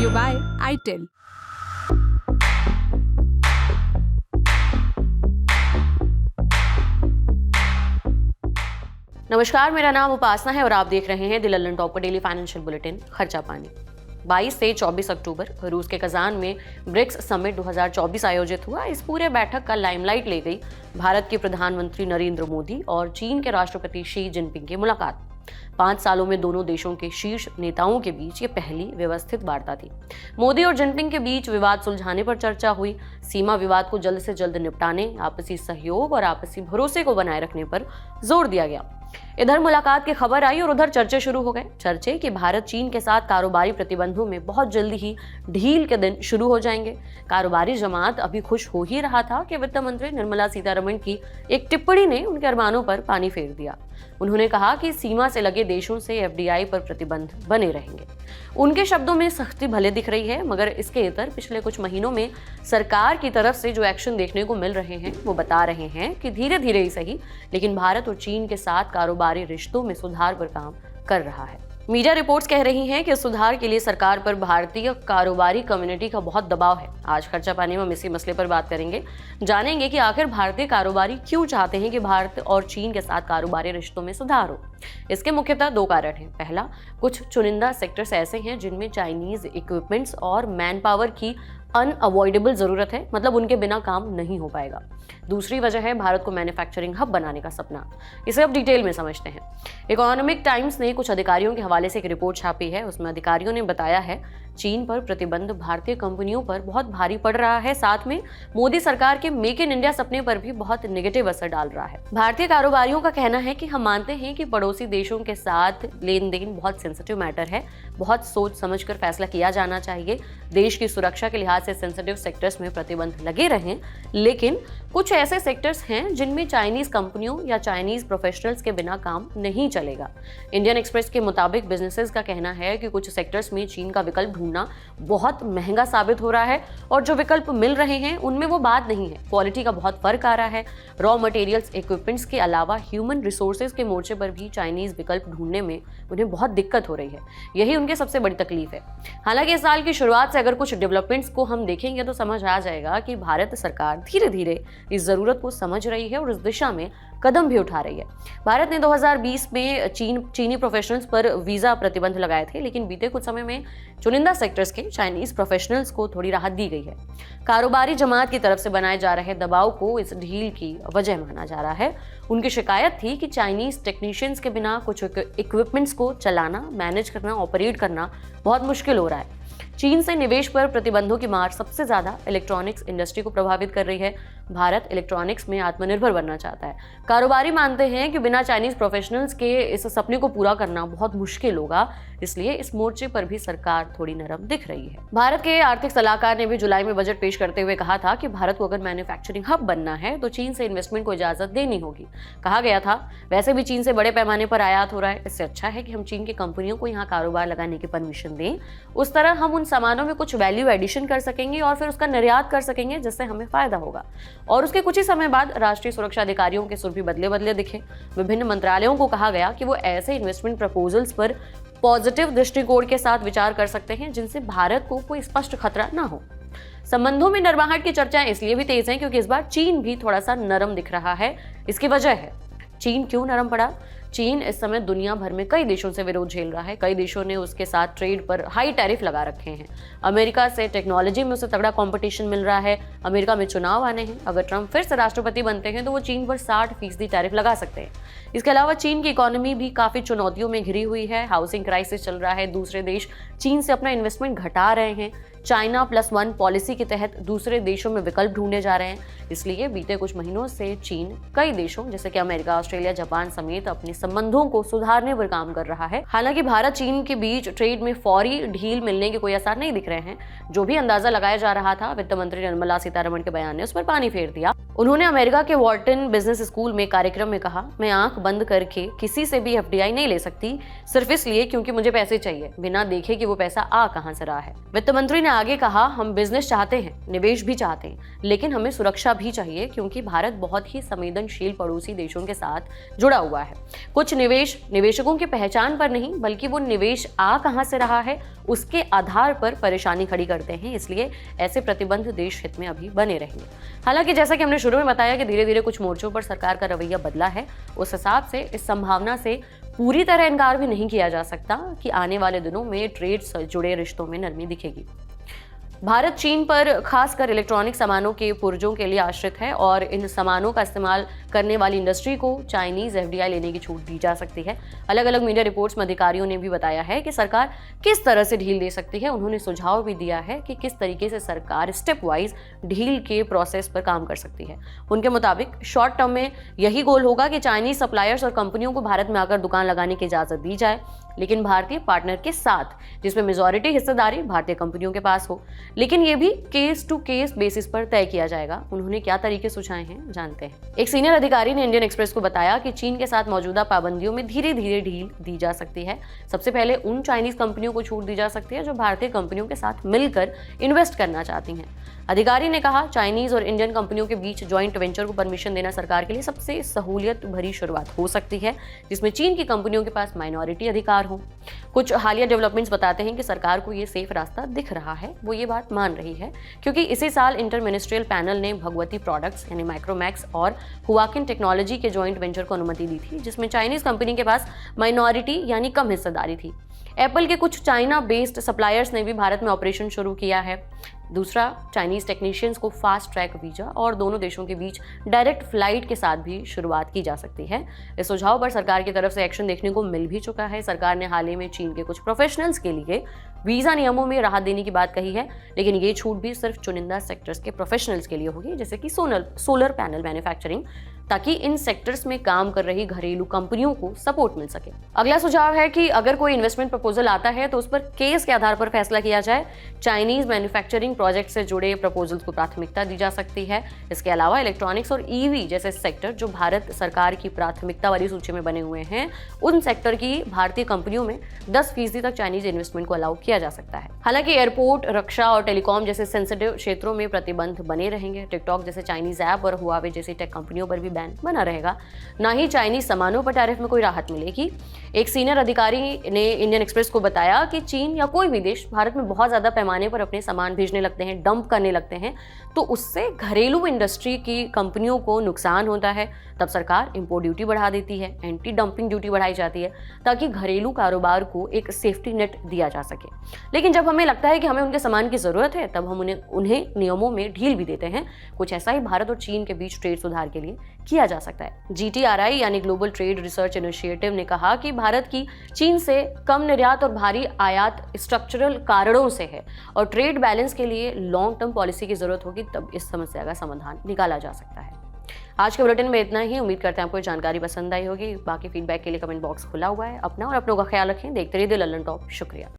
you by ITIL. नमस्कार, मेरा नाम उपासना है और आप देख रहे हैं द लंदन टॉप का डेली फाइनेंशियल बुलेटिन खर्चा पानी। 22 से 24 अक्टूबर रूस के कजान में ब्रिक्स समिट 2024 आयोजित हुआ। इस पूरे बैठक का लाइमलाइट ले गई भारत के प्रधानमंत्री नरेंद्र मोदी और चीन के राष्ट्रपति शी जिनपिंग की मुलाकात। 5 सालों में दोनों देशों के शीर्ष नेताओं के बीच ये पहली व्यवस्थित वार्ता थी। मोदी और जिनपिंग के बीच विवाद सुलझाने पर चर्चा हुई। सीमा विवाद को जल्द से जल्द निपटाने, आपसी सहयोग और आपसी भरोसे को बनाए रखने पर जोर दिया गया। इधर मुलाकात की खबर आई और उधर चर्चे शुरू हो गए। चर्चे कि भारत चीन के साथ कारोबारी प्रतिबंधों में बहुत जल्दी ही ढील के दिन शुरू हो जाएंगे। कारोबारी जमात अभी खुश हो ही रहा था कि वित्त मंत्री निर्मला सीतारमण की एक टिप्पणी ने उनके अरमानों पर पानी फेर दिया। उन्होंने कहा कि सीमा से लगे देशों से एफडीआई पर प्रतिबंध बने रहेंगे। उनके शब्दों में सख्ती भले दिख रही है, मगर इसके इतर पिछले कुछ महीनों में सरकार की तरफ से जो एक्शन देखने को मिल रहे हैं वो बता रहे हैं कि धीरे धीरे ही सही, लेकिन भारत और चीन के साथ कारोबारी रिश्तों में सुधार पर काम कर रहा है। मीडिया रिपोर्ट्स कह रही हैं कि सुधार के लिए सरकार पर भारतीय कारोबारी कम्युनिटी का बहुत दबाव है। आज खर्चा पानी में हम इसी मसले पर बात करेंगे, जानेंगे कि आखिर भारतीय कारोबारी क्यों चाहते हैं कि भारत और चीन के साथ कारोबारी रिश्तों में सुधार हो। इसके मुख्यतः 2 कारण हैं। पहला, कुछ चुनिंदा सेक्टर्स ऐसे हैं जिनमें चाइनीज इक्विपमेंट्स और मैन पावर की अनअवॉइडेबल जरूरत है, मतलब उनके बिना काम नहीं हो पाएगा। दूसरी वजह है भारत को मैन्युफैक्चरिंग हब बनाने का सपना। इसे अब डिटेल में समझते हैं। इकोनॉमिक टाइम्स ने कुछ अधिकारियों के हवाले से एक रिपोर्ट छापी है। उसमें अधिकारियों ने बताया है चीन पर प्रतिबंध भारतीय कंपनियों पर बहुत भारी पड़ रहा है, साथ में मोदी सरकार के मेक इन इंडिया सपने पर भी बहुत नेगेटिव असर डाल रहा है। भारतीय कारोबारियों का कहना है कि हम मानते हैं कि पड़ोसी देशों के साथ लेन देन बहुत सेंसिटिव मैटर है, बहुत सोच समझकर फैसला किया जाना चाहिए। देश की सुरक्षा के लिहाज से सेंसिटिव सेक्टर्स में प्रतिबंध लगे रहें, लेकिन कुछ ऐसे सेक्टर्स हैं जिनमें चाइनीज कंपनियों या चाइनीज प्रोफेशनल्स के बिना काम नहीं चलेगा। इंडियन एक्सप्रेस के मुताबिक बिजनेसेस का कहना है कि कुछ सेक्टर्स में चीन का विकल्प ढूंढना बहुत महंगा साबित हो रहा है और जो विकल्प मिल रहे हैं उनमें वो बात नहीं है। क्वालिटी का बहुत फर्क आ रहा है। रॉ मटेरियल्स, इक्विपमेंट्स के अलावा ह्यूमन रिसोर्सेज के मोर्चे पर भी चाइनीज विकल्प ढूंढने में उन्हें बहुत दिक्कत हो रही है। यही उनकी सबसे बड़ी तकलीफ है। हालांकि इस साल की शुरुआत से अगर कुछ डेवलपमेंट्स को हम देखेंगे तो समझ आ जाएगा कि भारत सरकार धीरे धीरे इस जरूरत को समझ रही है और इस दिशा में कदम भी उठा रही है। भारत ने 2020 में चीनी प्रोफेशनल्स पर वीजा प्रतिबंध लगाए थे, लेकिन बीते कुछ समय में चुनिंदा सेक्टर्स के चाइनीज प्रोफेशनल्स को थोड़ी राहत दी गई है। कारोबारी जमात की तरफ से बनाए जा रहे दबाव को इस ढील की वजह माना जा रहा है। उनकी शिकायत थी कि चाइनीज टेक्नीशियंस के बिना कुछ इक्विपमेंट्स को चलाना, मैनेज करना, ऑपरेट करना बहुत मुश्किल हो रहा है। चीन से निवेश पर प्रतिबंधों की मार सबसे ज्यादा इलेक्ट्रॉनिक्स इंडस्ट्री को प्रभावित कर रही है। भारत इलेक्ट्रॉनिक्स में आत्मनिर्भर बनना चाहता है। कारोबारी मानते हैं कि बिना चाइनीज प्रोफेशनल्स के इस सपने को पूरा करना बहुत मुश्किल होगा, इसलिए इस मोर्चे पर भी सरकार थोड़ी नरम दिख रही है। भारत के आर्थिक सलाहकार ने भी जुलाई में बजट पेश करते हुए कहा था कि भारत को अगर मैन्युफैक्चरिंग हब बनना है तो चीन से इन्वेस्टमेंट को इजाजत देनी होगी। कहा गया था वैसे भी चीन से बड़े पैमाने पर आयात हो रहा है, इससे अच्छा है कि हम चीन की कंपनियों को यहाँ कारोबार लगाने की परमिशन दें। उस तरह हम उन सामानों में कुछ वैल्यू एडिशन कर सकेंगे और फिर उसका निर्यात कर सकेंगे, जिससे हमें फायदा होगा। और उसके कुछ ही समय बाद राष्ट्रीय सुरक्षा अधिकारियों के सुर भी बदले दिखे। विभिन्न मंत्रालयों को कहा गया कि वो ऐसे इन्वेस्टमेंट प्रपोजल्स पर पॉजिटिव दृष्टिकोण के साथ विचार कर सकते हैं जिनसे भारत को कोई स्पष्ट खतरा ना हो। संबंधों में नरमाहट की चर्चाएं इसलिए भी तेज हैं क्योंकि इस बार चीन भी थोड़ा सा नरम दिख रहा है। इसकी वजह है चीन क्यों नरम पड़ा। चीन इस समय दुनिया भर में कई देशों से विरोध झेल रहा है। कई देशों ने उसके साथ ट्रेड पर हाई टैरिफ लगा रखे हैं। अमेरिका से टेक्नोलॉजी में उसे तगड़ा कंपटीशन मिल रहा है। अमेरिका में चुनाव आने हैं। अगर ट्रंप फिर से राष्ट्रपति बनते हैं तो वो चीन पर 60% टैरिफ लगा सकते हैं। इसके अलावा चीन की इकोनॉमी भी काफी चुनौतियों में घिरी हुई है। हाउसिंग क्राइसिस चल रहा है। दूसरे देश चीन से अपना इन्वेस्टमेंट घटा रहे हैं। चाइना +1 पॉलिसी के तहत दूसरे देशों में विकल्प ढूंढे जा रहे हैं। इसलिए बीते कुछ महीनों से चीन कई देशों जैसे कि अमेरिका, ऑस्ट्रेलिया, जापान समेत अपने संबंधों को सुधारने पर काम कर रहा है। हालांकि भारत चीन के बीच ट्रेड में फौरी ढील मिलने के कोई आसार नहीं दिख रहे हैं। जो भी अंदाजा लगाया जा रहा था, वित्त मंत्री निर्मला सीतारमण के बयान ने उस पर पानी फेर दिया। उन्होंने अमेरिका के वॉर्टन बिजनेस स्कूल में कार्यक्रम में कहा, मैं आंख बंद करके किसी से भी एफडीआई नहीं ले सकती, सिर्फ इसलिए क्योंकि मुझे पैसे चाहिए, बिना देखे कि वो पैसा आ कहां से रहा है। वित्त मंत्री ने आगे कहा, हम बिजनेस चाहते हैं, निवेश भी चाहते हैं, लेकिन हमें सुरक्षा भी चाहिए क्योंकि भारत बहुत ही संवेदनशील पड़ोसी देशों के साथ जुड़ा हुआ है। कुछ निवेश निवेशकों की पहचान पर नहीं, बल्कि वो निवेश आ कहां से रहा है उसके आधार पर परेशानी खड़ी करते हैं, इसलिए ऐसे प्रतिबंध देश हित में अभी बने रहेंगे। हालांकि जैसा कि हमने शुरू में बताया कि धीरे धीरे कुछ मोर्चों पर सरकार का रवैया बदला है, उस हिसाब से इस संभावना से पूरी तरह इनकार भी नहीं किया जा सकता कि आने वाले दिनों में ट्रेड से जुड़े रिश्तों में नरमी दिखेगी। भारत चीन पर खासकर इलेक्ट्रॉनिक सामानों के पुर्जों के लिए आश्रित है और इन सामानों का इस्तेमाल करने वाली इंडस्ट्री को चाइनीज एफडीआई लेने की छूट दी जा सकती है। अलग अलग मीडिया रिपोर्ट्स में अधिकारियों ने भी बताया है कि सरकार किस तरह से ढील दे सकती है। उन्होंने सुझाव भी दिया है कि किस तरीके से सरकार स्टेप वाइज ढील के प्रोसेस पर काम कर सकती है। उनके मुताबिक शॉर्ट टर्म में यही गोल होगा कि चाइनीज सप्लायर्स और कंपनियों को भारत में आकर दुकान लगाने की इजाजत दी जाए, लेकिन भारतीय पार्टनर के साथ, जिसमें मेजॉरिटी हिस्सेदारी भारतीय कंपनियों के पास हो। लेकिन ये भी केस टू केस बेसिस पर तय किया जाएगा। उन्होंने क्या तरीके सुझाए हैं, जानते हैं। एक सीनियर अधिकारी ने इंडियन एक्सप्रेस को बताया कि चीन के साथ मौजूदा पाबंदियों में धीरे धीरे ढील दी जा सकती है। सबसे पहले उन चाइनीज कंपनियों को छूट दी जा सकती है जो भारतीय कंपनियों के साथ मिलकर इन्वेस्ट करना चाहती हैं। अधिकारी ने कहा, चाइनीज और इंडियन कंपनियों के बीच ज्वाइंट वेंचर को परमिशन देना सरकार के लिए सबसे सहूलियत भरी शुरुआत हो सकती है, जिसमें चीन की कंपनियों के पास माइनॉरिटी अधिकार हो। कुछ हालिया डेवलपमेंट्स बताते हैं कि सरकार को ये सेफ रास्ता दिख रहा है, वो ये बात मान रही है, क्योंकि इसी साल इंटर मिनिस्ट्रियल पैनल ने भगवती प्रोडक्ट्स यानी माइक्रोमैक्स और हुआकिन टेक्नोलॉजी के ज्वाइंट वेंचर को अनुमति दी थी, जिसमें चाइनीज कंपनी के पास माइनॉरिटी यानी कम हिस्सेदारी थी। एप्पल के कुछ चाइना बेस्ड सप्लायर्स ने भी भारत में ऑपरेशन शुरू किया है। दूसरा, चाइनीज टेक्नीशियंस को फास्ट ट्रैक वीजा और दोनों देशों के बीच डायरेक्ट फ्लाइट के साथ भी शुरुआत की जा सकती है। इस सुझाव पर सरकार की तरफ से एक्शन देखने को मिल भी चुका है। सरकार ने हाल ही में चीन के कुछ प्रोफेशनल्स के लिए वीजा नियमों में राहत देने की बात कही है, लेकिन ये छूट भी सिर्फ चुनिंदा सेक्टर्स के प्रोफेशनल्स के लिए होगी, जैसे कि सोलर पैनल मैन्युफैक्चरिंग, ताकि इन सेक्टर्स में काम कर रही घरेलू कंपनियों को सपोर्ट मिल सके। अगला सुझाव है कि अगर कोई इन्वेस्टमेंट प्रपोजल आता है तो उस पर केस के आधार पर फैसला किया जाए। चाइनीज मैन्युफैक्चरिंग प्रोजेक्ट से जुड़े प्रपोजल्स को प्राथमिकता दी जा सकती है। इसके अलावा इलेक्ट्रॉनिक्स और ईवी जैसे सेक्टर जो भारत सरकार की प्राथमिकता वाली सूची में बने हुए हैं, उन सेक्टर की भारतीय कंपनियों में 10% तक चाइनीज इन्वेस्टमेंट को अलाउ किया जा सकता है। हालांकि एयरपोर्ट, रक्षा और टेलीकॉम जैसे सेंसिटिव क्षेत्रों में प्रतिबंध बने रहेंगे। टिकटॉक जैसे चाइनीज ऐप और हुआवे जैसी टेक कंपनियों पर भी बैन बना रहेगा। ना ही चाइनीज सामानों पर टैरिफ में कोई राहत मिलेगी। एक सीनियर अधिकारी ने इंडियन एक्सप्रेस को बताया कि चीन या कोई भी देश भारत में बहुत ज्यादा पैमाने पर अपने सामान भेजने लगते हैं, डंप करने लगते हैं, तो उससे घरेलू इंडस्ट्री की कंपनियों को नुकसान होता है। तब सरकार इंपोर्ट ड्यूटी बढ़ा देती है, एंटी डंपिंग ड्यूटी बढ़ाई जाती है, ताकि घरेलू कारोबार को एक सेफ्टी नेट दिया जा सके। लेकिन जब हमें लगता है कि हमें उनके सामान की जरूरत है, तब हम उन्हें नियमों में ढील भी देते हैं। कुछ ऐसा ही भारत और चीन के बीच ट्रेड सुधार के लिए किया जा सकता है। GTRI यानी ग्लोबल ट्रेड रिसर्च इनिशिएटिव ने कहा कि भारत की चीन से कम निर्यात और भारी आयात स्ट्रक्चरल कारणों से है और ट्रेड बैलेंस के लिए लॉन्ग टर्म पॉलिसी की जरूरत होगी, तब इस समस्या का समाधान निकाला जा सकता है। आज के बुलेटिन में इतना ही। उम्मीद करते हैं आपको जानकारी पसंद आई होगी। बाकी फीडबैक के लिए कमेंट बॉक्स खुला हुआ है। अपना और अपनों का ख्याल रखें। देखते रहिए द लल्लन टॉप। शुक्रिया।